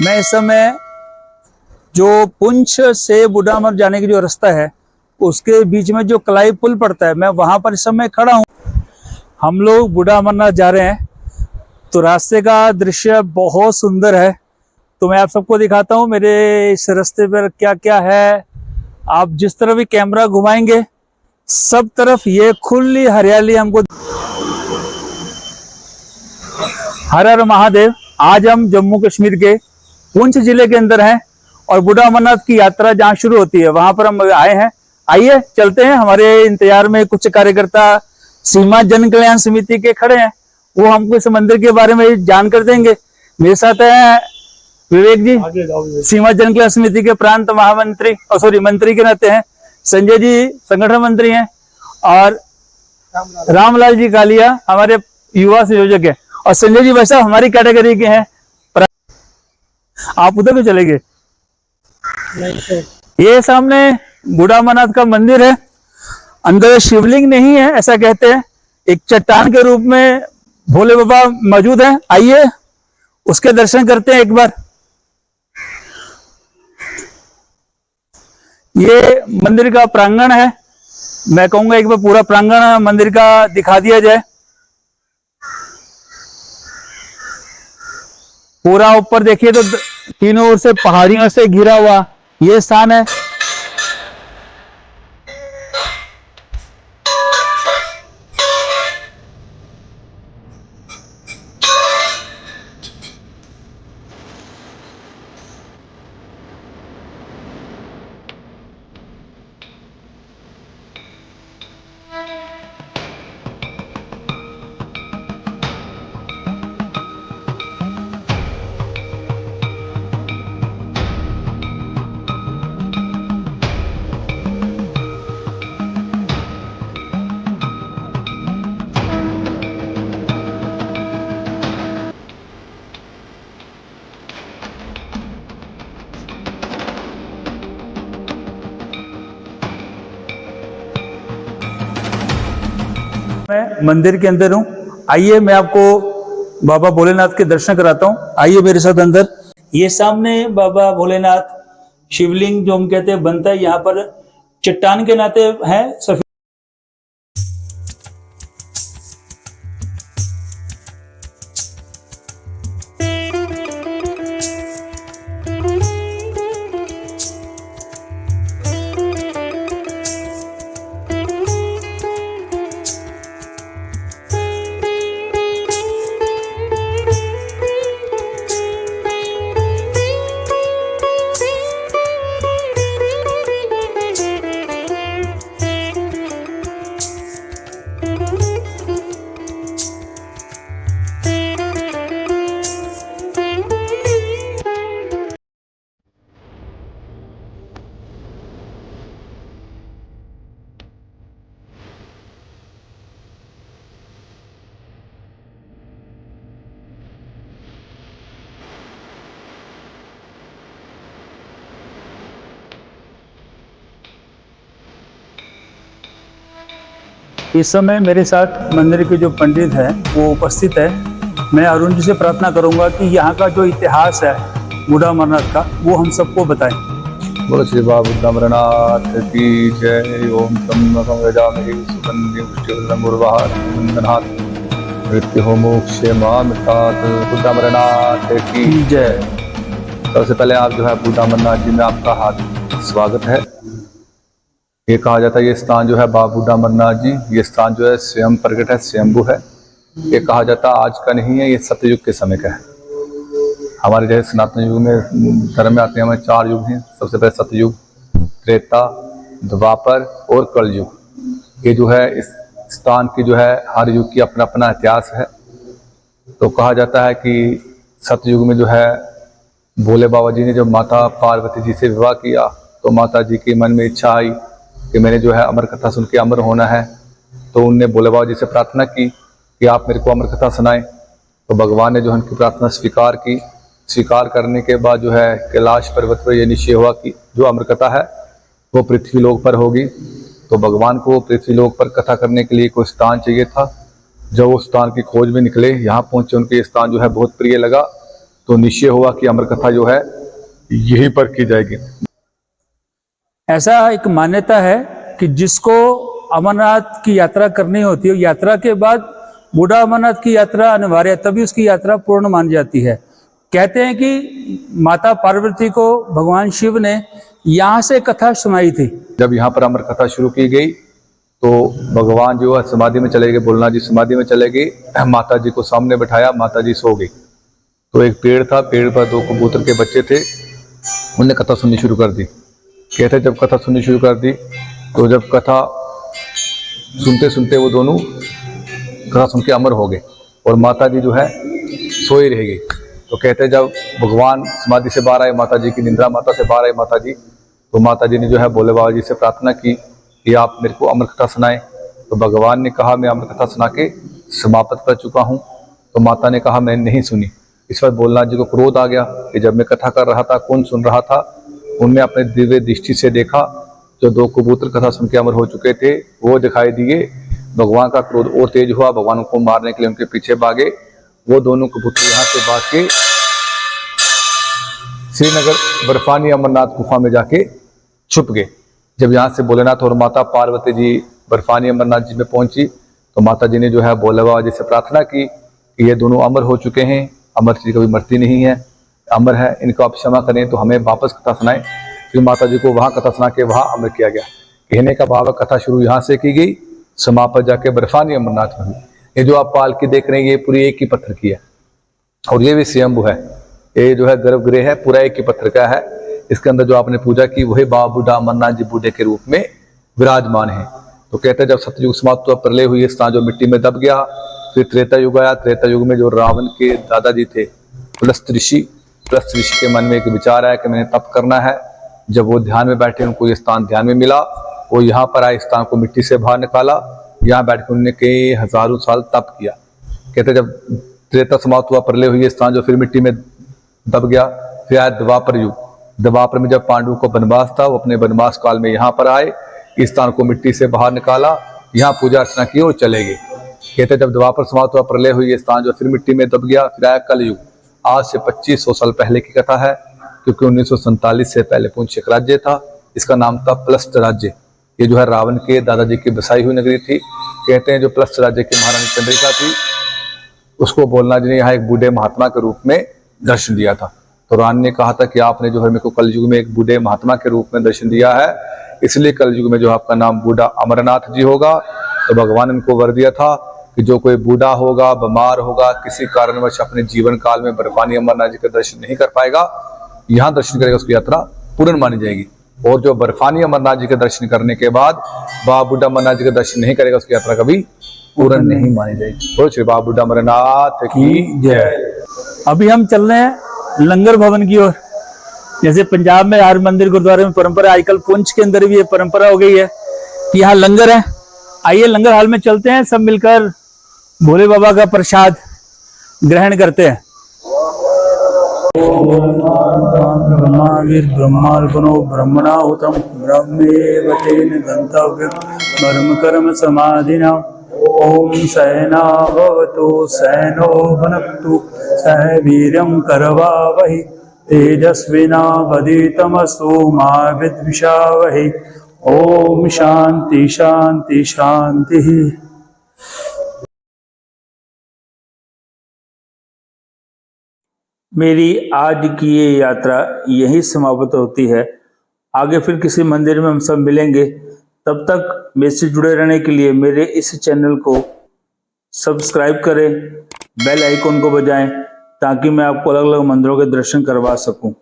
मैं इस समय जो पुंछ से बूढ़ामर जाने की जो रास्ता है उसके बीच में जो कलाई पुल पड़ता है, मैं वहां पर इस समय खड़ा हूँ। हम लोग बूढ़ा अमरनाथ जा रहे हैं, तो रास्ते का दृश्य बहुत सुंदर है। तो मैं आप सबको दिखाता हूँ मेरे इस रास्ते पर क्या क्या है। आप जिस तरफ भी कैमरा घुमाएंगे सब तरफ ये खुली हरियाली हमको। हर हर महादेव। आज हम जम्मू कश्मीर के पुंछ जिले के अंदर हैं और बूढ़ा अमरनाथ की यात्रा जहाँ शुरू होती है वहां पर हम आए हैं। आइए चलते हैं। हमारे इंतजार में कुछ कार्यकर्ता सीमा जन कल्याण समिति के खड़े हैं, वो हमको इस मंदिर के बारे में जानकर देंगे। मेरे साथ है विवेक जी, सीमा जन कल्याण समिति के प्रांत महामंत्री और मंत्री के नाते हैं। संजय जी संगठन मंत्री हैं और रामलाल जी कालिया हमारे युवा संयोजक है। और संजय जी वैसा हमारी कैटेगरी के हैं। आप उधर भी चलेंगे। ये सामने बूढ़ा अमरनाथ का मंदिर है। अंदर शिवलिंग नहीं है ऐसा कहते हैं, एक चट्टान के रूप में भोले बाबा मौजूद हैं। आइए उसके दर्शन करते हैं एक बार। ये मंदिर का प्रांगण है। मैं कहूंगा एक बार पूरा प्रांगण मंदिर का दिखा दिया जाए। पूरा ऊपर देखिए तो तीनों ओर से पहाड़ियों से घिरा हुआ ये स्थान है। मैं मंदिर के अंदर हूं। आइए मैं आपको बाबा भोलेनाथ के दर्शन कराता हूं। आइए मेरे साथ अंदर। ये सामने बाबा भोलेनाथ शिवलिंग जो हम कहते हैं बनता है यहाँ पर चट्टान के नाते है सफेद। इस समय मेरे साथ मंदिर के जो पंडित हैं वो उपस्थित है। मैं अरुण जी से प्रार्थना करूंगा कि यहाँ का जो इतिहास है बूढ़ा अमरनाथ का वो हम सबको बताएं। बोलो श्री बाबा बूढ़ा अमरनाथ की जय। ओम तम गजामहि सुगंधि पुष्टिवर्धनम उर्वाहार वंदनात् मृत्यु मोक्षे मामृतात्। बूढ़ा अमरनाथ की जय। सबसे पहले आप जो है बूढ़ा अमरनाथ जी में आपका हार्दिक स्वागत है। ये कहा जाता है ये स्थान जो है बाबा बूढ़ा अमरनाथ जी, ये स्थान जो है स्वयं प्रकट है, स्वयंभू है। ये कहा जाता है आज का नहीं है, ये सतयुग के समय का है। हमारे जैसे सनातन युग में धर्म में आते हैं, हमें 4 युग हैं। सबसे पहले सतयुग, त्रेता, द्वापर और कलयुग। ये जो है इस स्थान की जो है हर युग की अपना अपना इतिहास है। तो कहा जाता है कि सतयुग में जो है भोले बाबा जी ने जब माता पार्वती जी से विवाह किया तो माता जी के मन में इच्छा आई कि मैंने जो है अमर कथा सुन के अमर होना है। तो उनने भोले बाबा जी से प्रार्थना की कि आप मेरे को अमर कथा सुनाएं। तो भगवान ने जो उनकी प्रार्थना स्वीकार की। स्वीकार करने के बाद जो है कैलाश पर्वत पर यह निश्चय हुआ कि जो अमर कथा है वो पृथ्वी लोक पर होगी। तो भगवान को पृथ्वी लोक पर कथा करने के लिए कोई स्थान चाहिए था। जब वो स्थान की खोज में निकले, यहाँ पहुंचे, उनके स्थान जो है बहुत प्रिय लगा। तो तो निश्चय हुआ कि अमर कथा जो है यहीं पर की जाएगी। ऐसा एक मान्यता है कि जिसको अमरनाथ की यात्रा करनी होती है, यात्रा के बाद बूढ़ा अमरनाथ की यात्रा अनिवार्य है, तभी उसकी यात्रा पूर्ण मानी जाती है। कहते हैं कि माता पार्वती को भगवान शिव ने यहाँ से कथा सुनाई थी। जब यहाँ पर अमर कथा शुरू की गई तो भगवान जो है समाधि में चले गए, भोलेनाथ जी समाधि में चले गए, माता जी को सामने बैठाया, माता जी सो गई। तो एक पेड़ था, पेड़ पर 2 कबूतर के बच्चे थे, उन्होंने कथा सुननी शुरू कर दी। कहते जब कथा सुननी शुरू कर दी तो जब कथा सुनते सुनते वो दोनों कथा सुन के अमर हो गए और माता जी जो है सोई रह गई। तो कहते जब भगवान समाधि से बाहर आए, माता जी की निंद्रा माता से बाहर आए माता जी, तो माता जी ने जो है भोले बाबा जी से प्रार्थना की कि आप मेरे को अमर कथा सुनाएं। तो भगवान ने कहा मैं अमर कथा सुना के समाप्त कर चुका हूँ। तो माता ने कहा मैं नहीं सुनी। इस पर भोलेनाथ जी को क्रोध आ गया कि जब मैं कथा कर रहा था कौन सुन रहा था। उनने अपने दिव्य दृष्टि से देखा, जो 2 कबूतर कथा सुन के अमर हो चुके थे वो दिखाई दिए। भगवान का क्रोध और तेज हुआ, भगवान को मारने के लिए उनके पीछे भागे। वो दोनों कबूतर यहाँ से भाग के श्रीनगर बर्फानी अमरनाथ गुफा में जाके छुप गए। जब यहाँ से भोलेनाथ और माता पार्वती जी बर्फानी अमरनाथ जी में पहुंची तो माता जी ने जो है भोले बाबा जी से प्रार्थना की कि ये दोनों अमर हो चुके हैं, अमर जी कभी मरती नहीं है, अमर है, इनको आप क्षमा करें तो हमें वापस कथा सुनाएं। फिर माता जी को वहाँ कथा सुना के वहाँ अमर किया गया। कहने का भाव कथा शुरू यहाँ से की गई, समापन जाके बर्फानी अमरनाथ में हुई। ये जो आप पालकी देख रहे हैं ये पूरी एक ही पत्थर की है और ये भी स्वयंभू है। ये जो है गर्भगृह है पूरा एक ही पत्थर का है। इसके अंदर जो आपने पूजा की वही बाबा बूढ़ा अमरनाथ जी बूढ़े के रूप में विराजमान है। तो कहते हैं जब सतयुग समाप्त हुआ, प्रलय हुई, स्थान जो मिट्टी में दब गया। फिर त्रेता युग आया। त्रेता युग में जो रावण के दादाजी थे पुलस्त्य ऋषि के मन में एक विचार आया कि मैंने तप करना है। जब वो ध्यान में बैठे, उनको ये स्थान ध्यान में मिला, वो यहाँ पर आए, स्थान को मिट्टी से बाहर निकाला, यहाँ बैठ के उन्होंने कई हजारों साल तप किया। कहते जब त्रेता समाप्त हुआ, प्रलय हुई, स्थान जो फिर मिट्टी में दब गया। फिर आया द्वापर युग। द्वापर में जब पांडवों को वनवास था, वो अपने वनवास काल में यहाँ पर आए, इस स्थान को मिट्टी से बाहर निकाला, यहाँ पूजा अर्चना की और चले गए। कहते जब द्वापर समाप्त हुआ, प्रलय हुई, स्थान जो फिर मिट्टी में दब गया। फिर आया कलयुग। आज से 2500 साल पहले की कथा है, क्योंकि 1947 से पहले पुंछ एक राज्य था, इसका नाम था प्लस्त राज्य। ये जो है रावण के दादाजी की बसाई हुई नगरी थी। कहते हैं जो प्लस्त राज्य की महारानी चंद्रिका थी, उसको भोलेनाथ जी ने यहाँ एक बूढ़े महात्मा के रूप में दर्शन दिया था। तो रानी ने कहा था कि आपने जो है मेरे को कलयुग में एक बूढ़े महात्मा के रूप में दर्शन दिया है, इसलिए कलयुग में जो आपका नाम बूढ़ा अमरनाथ जी होगा। तो भगवान ने इनको वर दिया था कि जो कोई बूढ़ा होगा, बीमार होगा, किसी कारणवश अपने जीवन काल में बर्फानी अमरनाथ जी का दर्शन नहीं कर पाएगा, यहाँ दर्शन करेगा, उसकी यात्रा पूर्ण मानी जाएगी। और जो बर्फानी अमरनाथ जी के दर्शन करने के बाद बाबा बूढ़ा अमरनाथ जी का दर्शन नहीं करेगा, उसकी यात्रा कभी पूर्ण नहीं मानी जाएगी। बोलो श्री बाबा बूढ़ा अमरनाथ की जय। अभी हम चल रहे हैं लंगर भवन की ओर। जैसे पंजाब में हर मंदिर गुरुद्वारे में परंपरा, आजकल पुंछ के अंदर भी ये परंपरा हो गई है कि यहाँ लंगर है। आइए लंगर हाल में चलते हैं, सब मिलकर भोले बाबा का प्रसाद ग्रहण करते हैं। ब्रह्मार्पणो ब्रह्मणाहुतं ब्रह्मेव तेन गन्तव्यं कर्म कर्म समाधिना। ओम सहना भवतु सहनो भुनक्तु सह वीर्यं करवावहै तेजस्विनावधीतमस्तु मा विद्विषावहै। ओम शांति शांति शांति। मेरी आज की ये यात्रा यही समाप्त होती है। आगे फिर किसी मंदिर में हम सब मिलेंगे। तब तक मेरे से जुड़े रहने के लिए मेरे इस चैनल को सब्सक्राइब करें, बेल आइकन को बजाएं, ताकि मैं आपको अलग अलग मंदिरों के दर्शन करवा सकूं।